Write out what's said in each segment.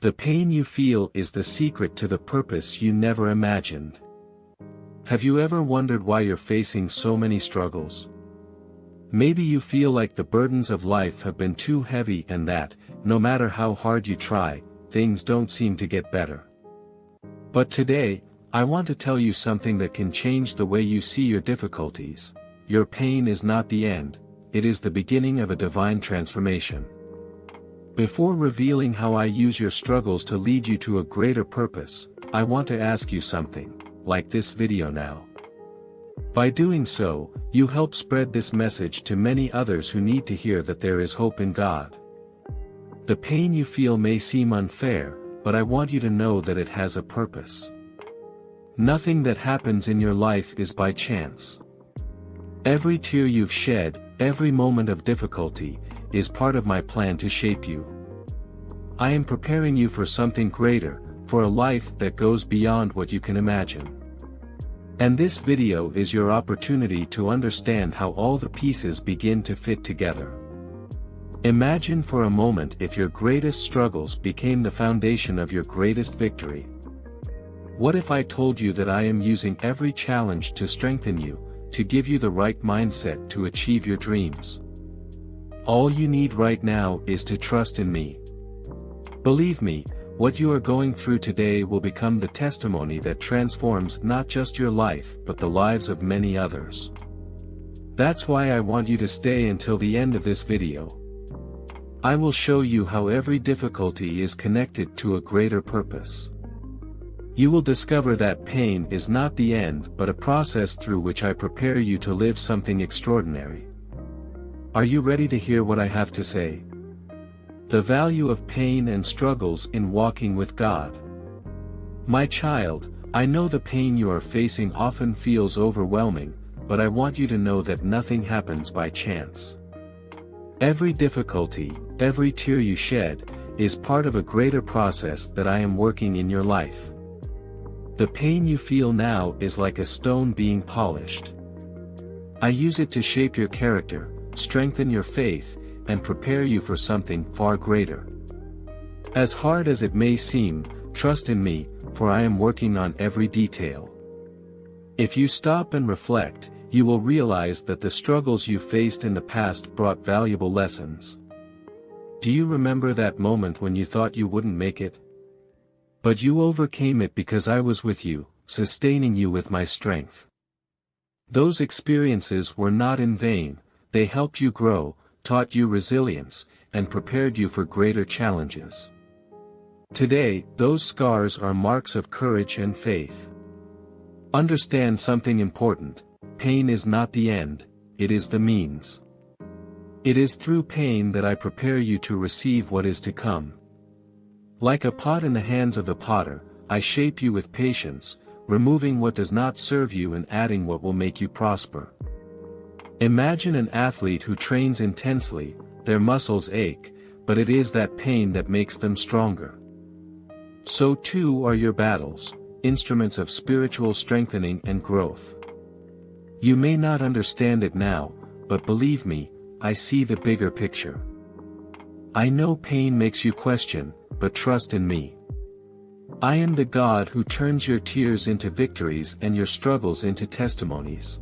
The pain you feel is the secret to the purpose you never imagined. Have you ever wondered why you're facing so many struggles? Maybe you feel like the burdens of life have been too heavy and that, no matter how hard you try, things don't seem to get better. But today, I want to tell you something that can change the way you see your difficulties. Your pain is not the end, it is the beginning of a divine transformation. Before revealing how I use your struggles to lead you to a greater purpose, I want to ask you something, like this video now. By doing so, you help spread this message to many others who need to hear that there is hope in God. The pain you feel may seem unfair, but I want you to know that it has a purpose. Nothing that happens in your life is by chance. Every tear you've shed, every moment of difficulty, is part of my plan to shape you. I am preparing you for something greater, for a life that goes beyond what you can imagine. And this video is your opportunity to understand how all the pieces begin to fit together. Imagine for a moment if your greatest struggles became the foundation of your greatest victory. What if I told you that I am using every challenge to strengthen you, to give you the right mindset to achieve your dreams? All you need right now is to trust in me. Believe me, what you are going through today will become the testimony that transforms not just your life but the lives of many others. That's why I want you to stay until the end of this video. I will show you how every difficulty is connected to a greater purpose. You will discover that pain is not the end but a process through which I prepare you to live something extraordinary. Are you ready to hear what I have to say? The value of pain and struggles in walking with God. My child, I know the pain you are facing often feels overwhelming, but I want you to know that nothing happens by chance. Every difficulty, every tear you shed, is part of a greater process that I am working in your life. The pain you feel now is like a stone being polished. I use it to shape your character, strengthen your faith, and prepare you for something far greater. As hard as it may seem, trust in me, for I am working on every detail. If you stop and reflect, you will realize that the struggles you faced in the past brought valuable lessons. Do you remember that moment when you thought you wouldn't make it? But you overcame it because I was with you, sustaining you with my strength. Those experiences were not in vain, they helped you grow, taught you resilience, and prepared you for greater challenges. Today, those scars are marks of courage and faith. Understand something important: pain is not the end, it is the means. It is through pain that I prepare you to receive what is to come. Like a pot in the hands of the potter, I shape you with patience, removing what does not serve you and adding what will make you prosper. Imagine an athlete who trains intensely, their muscles ache, but it is that pain that makes them stronger. So too are your battles, instruments of spiritual strengthening and growth. You may not understand it now, but believe me, I see the bigger picture. I know pain makes you question, but trust in me. I am the God who turns your tears into victories and your struggles into testimonies.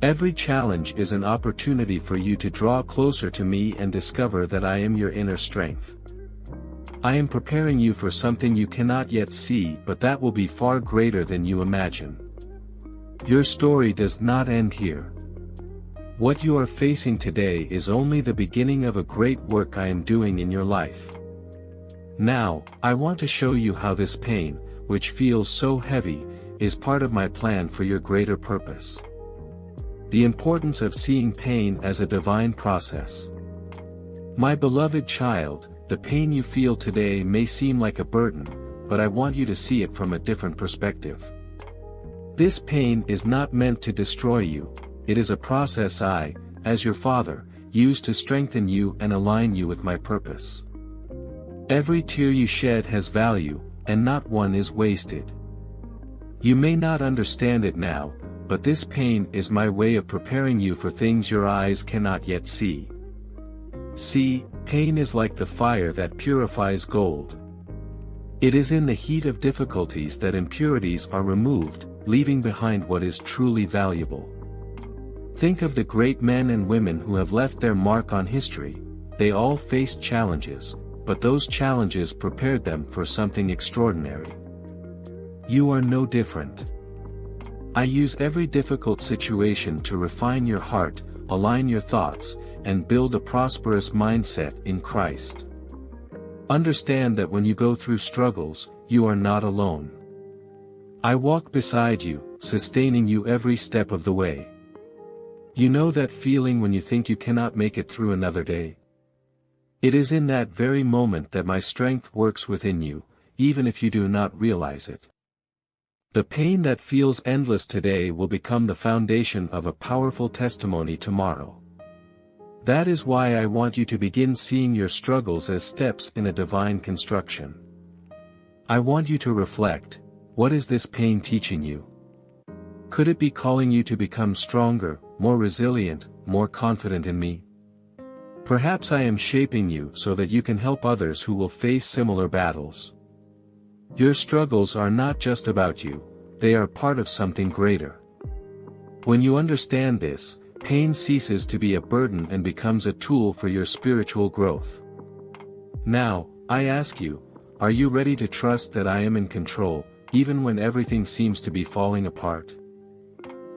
Every challenge is an opportunity for you to draw closer to me and discover that I am your inner strength. I am preparing you for something you cannot yet see, but that will be far greater than you imagine. Your story does not end here. What you are facing today is only the beginning of a great work I am doing in your life. Now, I want to show you how this pain, which feels so heavy, is part of my plan for your greater purpose. The importance of seeing pain as a divine process. My beloved child, the pain you feel today may seem like a burden, but I want you to see it from a different perspective. This pain is not meant to destroy you, it is a process I, as your father, use to strengthen you and align you with my purpose. Every tear you shed has value, and not one is wasted. You may not understand it now, but this pain is my way of preparing you for things your eyes cannot yet see. See, pain is like the fire that purifies gold. It is in the heat of difficulties that impurities are removed, leaving behind what is truly valuable. Think of the great men and women who have left their mark on history. They all faced challenges, but those challenges prepared them for something extraordinary. You are no different. I use every difficult situation to refine your heart, align your thoughts, and build a prosperous mindset in Christ. Understand that when you go through struggles, you are not alone. I walk beside you, sustaining you every step of the way. You know that feeling when you think you cannot make it through another day? It is in that very moment that my strength works within you, even if you do not realize it. The pain that feels endless today will become the foundation of a powerful testimony tomorrow. That is why I want you to begin seeing your struggles as steps in a divine construction. I want you to reflect, what is this pain teaching you? Could it be calling you to become stronger, more resilient, more confident in me? Perhaps I am shaping you so that you can help others who will face similar battles. Your struggles are not just about you, they are part of something greater. When you understand this, pain ceases to be a burden and becomes a tool for your spiritual growth. Now, I ask you, are you ready to trust that I am in control, even when everything seems to be falling apart?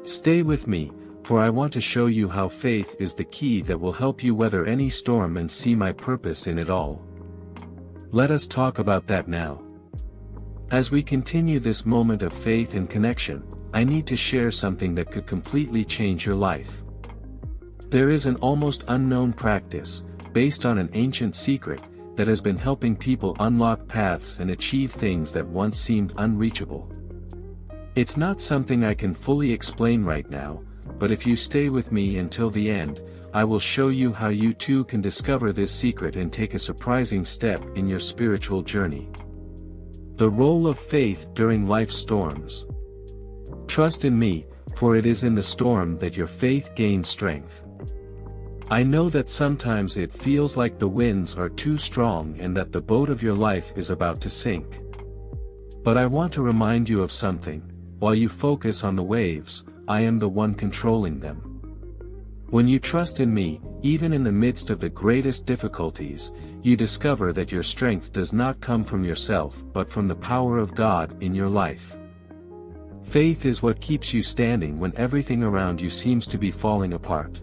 Stay with me, for I want to show you how faith is the key that will help you weather any storm and see my purpose in it all. Let us talk about that now. As we continue this moment of faith and connection, I need to share something that could completely change your life. There is an almost unknown practice, based on an ancient secret, that has been helping people unlock paths and achieve things that once seemed unreachable. It's not something I can fully explain right now, but if you stay with me until the end, I will show you how you too can discover this secret and take a surprising step in your spiritual journey. The role of faith during life's storms. Trust in me, for it is in the storm that your faith gains strength. I know that sometimes it feels like the winds are too strong and that the boat of your life is about to sink. But I want to remind you of something. While you focus on the waves, I am the one controlling them. When you trust in me, even in the midst of the greatest difficulties, you discover that your strength does not come from yourself but from the power of God in your life. Faith is what keeps you standing when everything around you seems to be falling apart.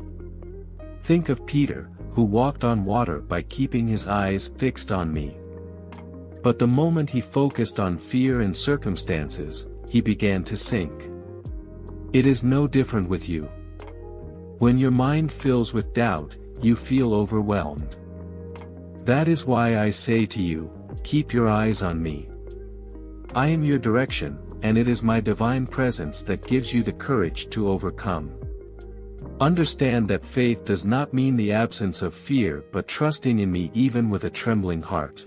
Think of Peter, who walked on water by keeping his eyes fixed on me. But the moment he focused on fear and circumstances, he began to sink. It is no different with you. When your mind fills with doubt, you feel overwhelmed. That is why I say to you, keep your eyes on me. I am your direction, and it is my divine presence that gives you the courage to overcome. Understand that faith does not mean the absence of fear but trusting in me even with a trembling heart.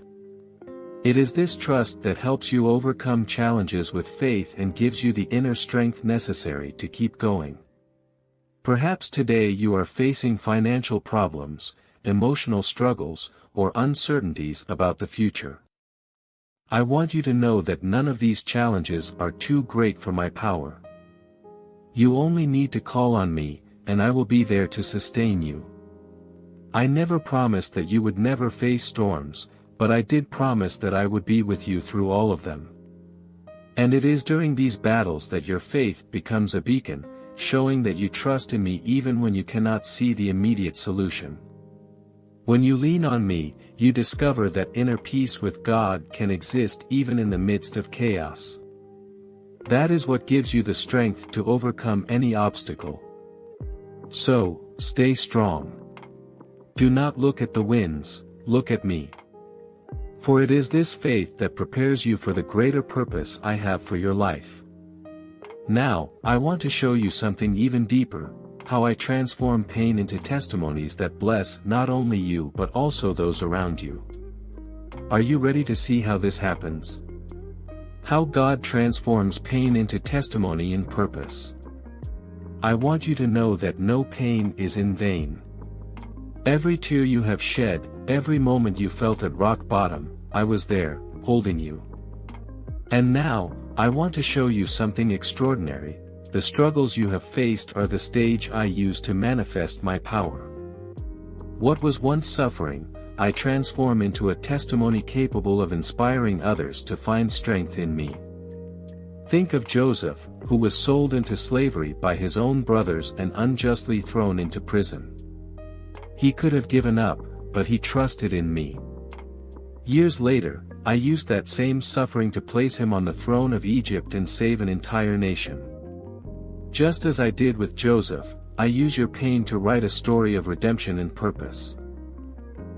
It is this trust that helps you overcome challenges with faith and gives you the inner strength necessary to keep going. Perhaps today you are facing financial problems, emotional struggles, or uncertainties about the future. I want you to know that none of these challenges are too great for my power. You only need to call on me, and I will be there to sustain you. I never promised that you would never face storms, but I did promise that I would be with you through all of them. And it is during these battles that your faith becomes a beacon, showing that you trust in me even when you cannot see the immediate solution. When you lean on me, you discover that inner peace with God can exist even in the midst of chaos. That is what gives you the strength to overcome any obstacle. So, stay strong. Do not look at the winds, look at me. For it is this faith that prepares you for the greater purpose I have for your life. Now, I want to show you something even deeper, how I transform pain into testimonies that bless not only you but also those around you. Are you ready to see how this happens? How God transforms pain into testimony and purpose. I want you to know that no pain is in vain. Every tear you have shed, every moment you felt at rock bottom, I was there, holding you. And now, I want to show you something extraordinary. The struggles you have faced are the stage I use to manifest my power. What was once suffering, I transform into a testimony capable of inspiring others to find strength in me. Think of Joseph, who was sold into slavery by his own brothers and unjustly thrown into prison. He could have given up, but he trusted in me. Years later, I used that same suffering to place him on the throne of Egypt and save an entire nation. Just as I did with Joseph, I use your pain to write a story of redemption and purpose.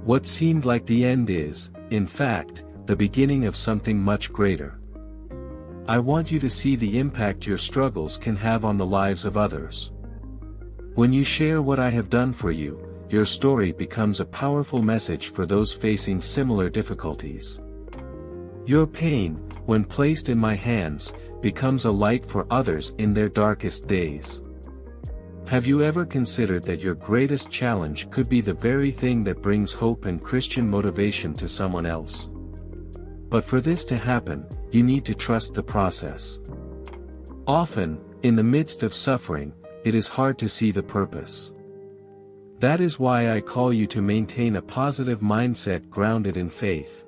What seemed like the end is, in fact, the beginning of something much greater. I want you to see the impact your struggles can have on the lives of others. When you share what I have done for you, your story becomes a powerful message for those facing similar difficulties. Your pain, when placed in my hands, becomes a light for others in their darkest days. Have you ever considered that your greatest challenge could be the very thing that brings hope and Christian motivation to someone else? But for this to happen, you need to trust the process. Often, in the midst of suffering, it is hard to see the purpose. That is why I call you to maintain a positive mindset grounded in faith.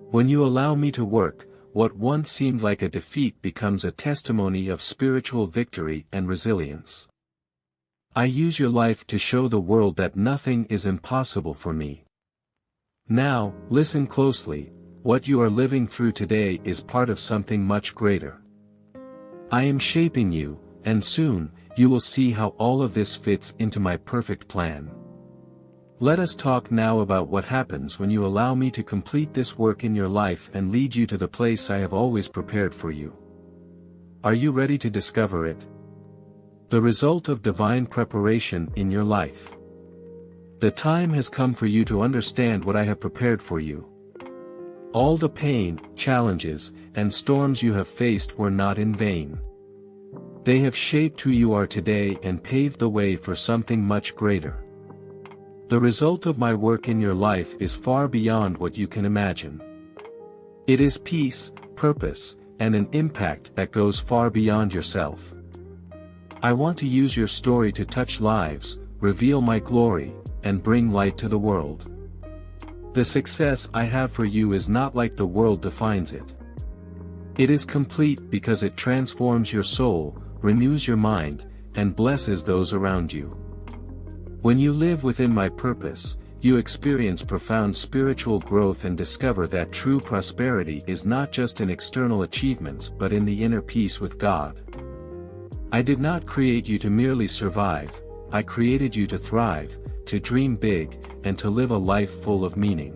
When you allow me to work, what once seemed like a defeat becomes a testimony of spiritual victory and resilience. I use your life to show the world that nothing is impossible for me. Now, listen closely, what you are living through today is part of something much greater. I am shaping you, and soon, you will see how all of this fits into my perfect plan. Let us talk now about what happens when you allow me to complete this work in your life and lead you to the place I have always prepared for you. Are you ready to discover it? The result of divine preparation in your life. The time has come for you to understand what I have prepared for you. All the pain, challenges, and storms you have faced were not in vain. They have shaped who you are today and paved the way for something much greater. The result of my work in your life is far beyond what you can imagine. It is peace, purpose, and an impact that goes far beyond yourself. I want to use your story to touch lives, reveal my glory, and bring light to the world. The success I have for you is not like the world defines it. It is complete because it transforms your soul, renews your mind, and blesses those around you. When you live within my purpose, you experience profound spiritual growth and discover that true prosperity is not just in external achievements but in the inner peace with God. I did not create you to merely survive, I created you to thrive, to dream big, and to live a life full of meaning.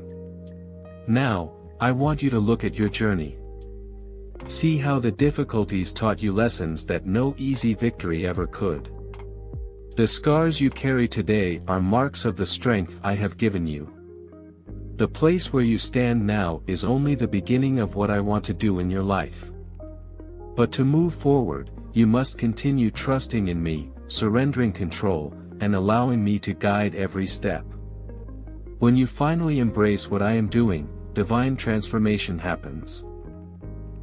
Now, I want you to look at your journey. See how the difficulties taught you lessons that no easy victory ever could. The scars you carry today are marks of the strength I have given you. The place where you stand now is only the beginning of what I want to do in your life. But to move forward, you must continue trusting in me, surrendering control, and allowing me to guide every step. When you finally embrace what I am doing, divine transformation happens.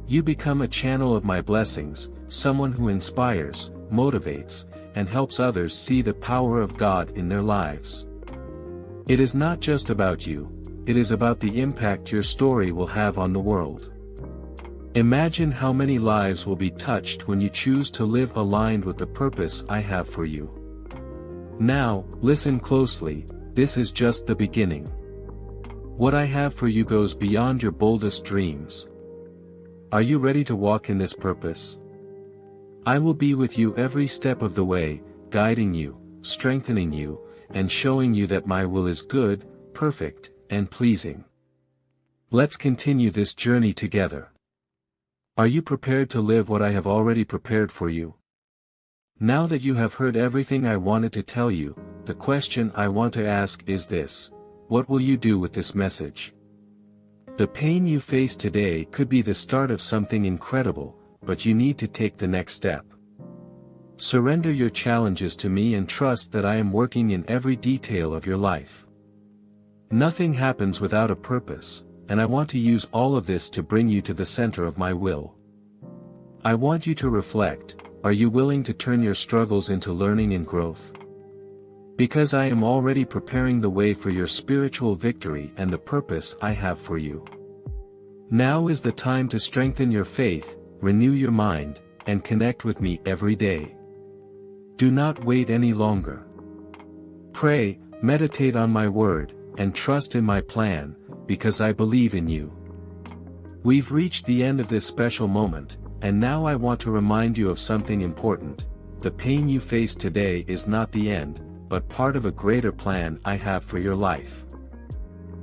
You become a channel of my blessings, someone who inspires, motivates, and helps others see the power of God in their lives. It is not just about you, it is about the impact your story will have on the world. Imagine how many lives will be touched when you choose to live aligned with the purpose I have for you. Now, listen closely, this is just the beginning. What I have for you goes beyond your boldest dreams. Are you ready to walk in this purpose? I will be with you every step of the way, guiding you, strengthening you, and showing you that my will is good, perfect, and pleasing. Let's continue this journey together. Are you prepared to live what I have already prepared for you? Now that you have heard everything I wanted to tell you, the question I want to ask is this: what will you do with this message? The pain you face today could be the start of something incredible, but you need to take the next step. Surrender your challenges to me and trust that I am working in every detail of your life. Nothing happens without a purpose, and I want to use all of this to bring you to the center of my will. I want you to reflect, are you willing to turn your struggles into learning and growth? Because I am already preparing the way for your spiritual victory and the purpose I have for you. Now is the time to strengthen your faith, renew your mind, and connect with me every day. Do not wait any longer. Pray, meditate on my word, and trust in my plan, because I believe in you. We've reached the end of this special moment, and now I want to remind you of something important. The pain you face today is not the end, but part of a greater plan I have for your life.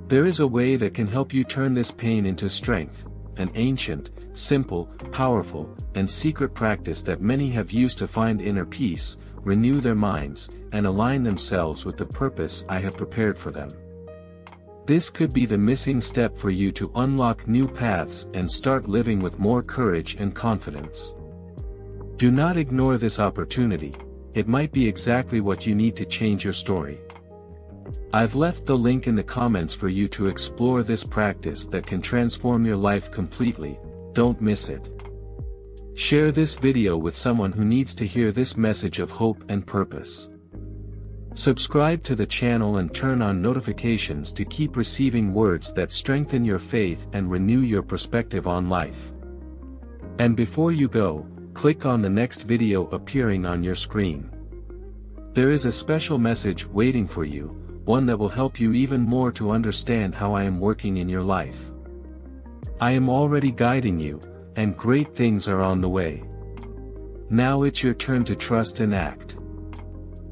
There is a way that can help you turn this pain into strength, an ancient, simple, powerful, and secret practice that many have used to find inner peace, renew their minds, and align themselves with the purpose I have prepared for them. This could be the missing step for you to unlock new paths and start living with more courage and confidence. Do not ignore this opportunity. It might be exactly what you need to change your story. I've left the link in the comments for you to explore this practice that can transform your life completely. Don't miss it. Share this video with someone who needs to hear this message of hope and purpose. Subscribe to the channel and turn on notifications to keep receiving words that strengthen your faith and renew your perspective on life. And before you go, click on the next video appearing on your screen. There is a special message waiting for you, one that will help you even more to understand how I am working in your life. I am already guiding you, and great things are on the way. Now it's your turn to trust and act.